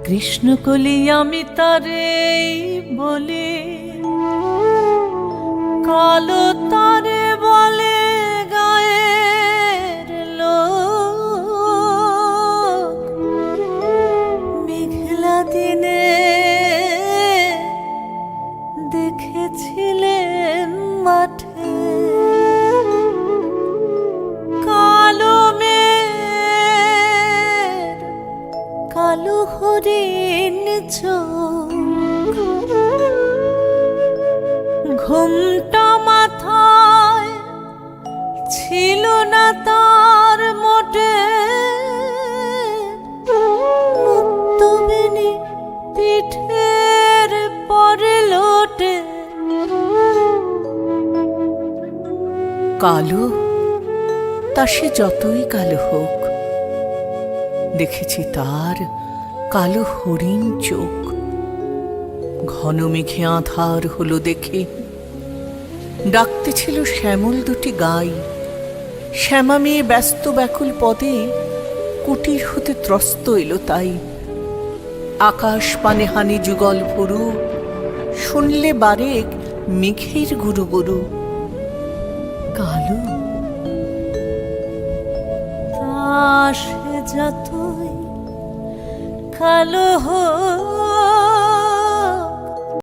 কৃষ্ণকলি আমি তারে বলি, কালো তারে বলে গায়ের লোক। মেঘলা দিনে দেখেছিলেন মাঠে কালো মেঘ, কালো হরিণ চোখ। ঘুমটা মাথায় ছিল না তার মোটে, মুক্তবেণী পিঠের পরে লোটে। কালো তা সে যতই কালো হোক, দেখেছি তার কালো হরিণ চোখ। ঘন মেঘে আঁধার হলো দেখে ডাকতেছিল শ্যামল দুটি গাই। শ্যামা মেয়ে ব্যস্ত ব্যাকুল পদে কুটির হতে ত্রস্ত এলো তাই। আকাশ পানে হানি যুগল ভুরু, শুনলে বারেক মেঘের গুরু গুরু। কালো তা সে যতই কালো হোক,